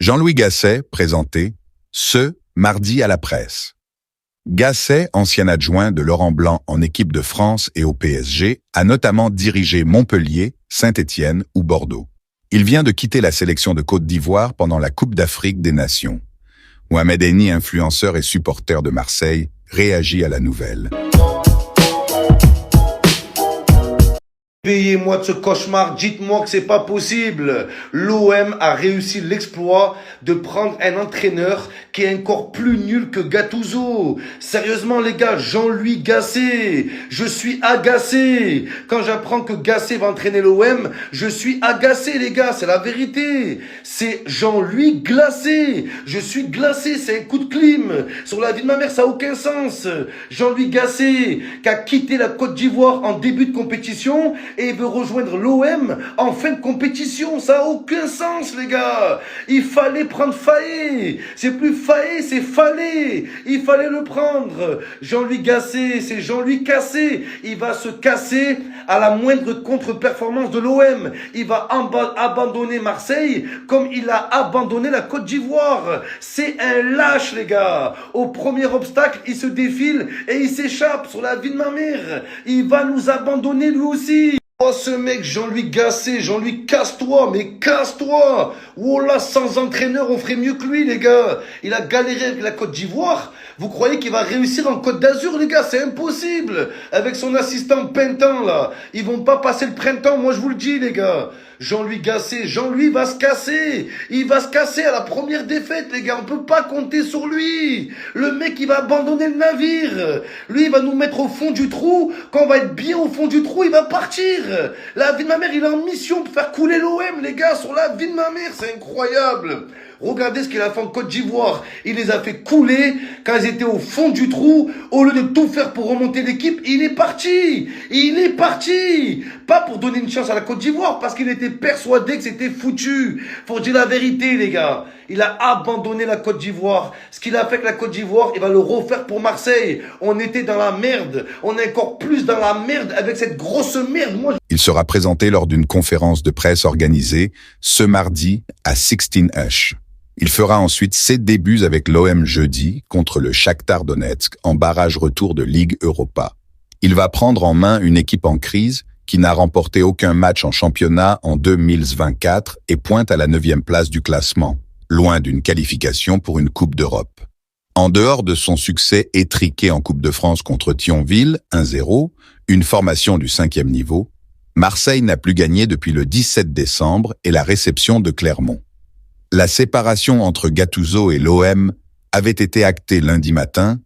Jean-Louis Gasset, présenté ce mardi à la presse. Gasset, ancien adjoint de Laurent Blanc en équipe de France et au PSG, a notamment dirigé Montpellier, Saint-Étienne ou Bordeaux. Il vient de quitter la sélection de Côte d'Ivoire pendant la Coupe d'Afrique des Nations. Mohamed Eni, influenceur et supporter de Marseille, réagit à la nouvelle. Payez-moi de ce cauchemar, dites-moi que c'est pas possible. L'OM a réussi l'exploit de prendre un entraîneur qui est encore plus nul que Gattuso. Sérieusement les gars, Jean-Louis Gasset, je suis agacé. Quand j'apprends que Gasset va entraîner l'OM, je suis agacé les gars, c'est la vérité. C'est Jean-Louis glacé. Je suis glacé, c'est un coup de clim. Sur la vie de ma mère, ça n'a aucun sens. Jean-Louis Gasset, qui a quitté la Côte d'Ivoire en début de compétition, et il veut rejoindre l'OM en fin de compétition. Ça n'a aucun sens, les gars. Il fallait prendre Faé. C'est plus Faé, c'est Fallait. Il fallait le prendre. Jean-Louis Gasset, c'est Jean-Louis Cassé. Il va se casser à la moindre contre-performance de l'OM. Il va abandonner Marseille comme il a abandonné la Côte d'Ivoire. C'est un lâche, les gars. Au premier obstacle, il se défile et il s'échappe. Sur la vie de ma mère, il va nous abandonner lui aussi. Oh ce mec Jean-Louis Gasset, Jean-Louis casse-toi, mais casse-toi. Oh là, sans entraîneur on ferait mieux que lui les gars. Il a galéré avec la Côte d'Ivoire. Vous croyez qu'il va réussir en Côte d'Azur les gars? C'est impossible. Avec son assistant Pintan là, ils vont pas passer le printemps, moi je vous le dis les gars. Jean-Louis Gasset, Jean-Louis va se casser. Il va se casser à la première défaite, les gars. On peut pas compter sur lui. Le mec, il va abandonner le navire. Lui, il va nous mettre au fond du trou. Quand on va être bien au fond du trou, il va partir. La vie de ma mère, il est en mission pour faire couler l'OM, les gars, sur la vie de ma mère. C'est incroyable. Regardez ce qu'il a fait en Côte d'Ivoire. Il les a fait couler quand ils étaient au fond du trou. Au lieu de tout faire pour remonter l'équipe, il est parti. Il est parti. Pas pour donner une chance à la Côte d'Ivoire, parce qu'il était persuadé que c'était foutu. Faut dire la vérité, les gars. Il a abandonné la Côte d'Ivoire. Ce qu'il a fait avec la Côte d'Ivoire, il va le refaire pour Marseille. On était dans la merde. On est encore plus dans la merde avec cette grosse merde. Il sera présenté lors d'une conférence de presse organisée ce mardi à 16H. Il fera ensuite ses débuts avec l'OM jeudi contre le Shakhtar Donetsk en barrage retour de Ligue Europa. Il va prendre en main une équipe en crise qui n'a remporté aucun match en championnat en 2024 et pointe à la 9e place du classement, loin d'une qualification pour une Coupe d'Europe. En dehors de son succès étriqué en Coupe de France contre Thionville, 1-0, une formation du 5e niveau, Marseille n'a plus gagné depuis le 17 décembre et la réception de Clermont. La séparation entre Gattuso et l'OM avait été actée lundi matin,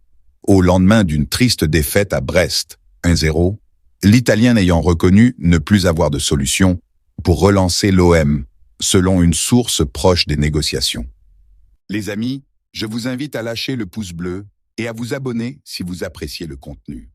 au lendemain d'une triste défaite à Brest, 1-0, l'Italien n'ayant reconnu ne plus avoir de solution pour relancer l'OM, selon une source proche des négociations. Les amis, je vous invite à lâcher le pouce bleu et à vous abonner si vous appréciez le contenu.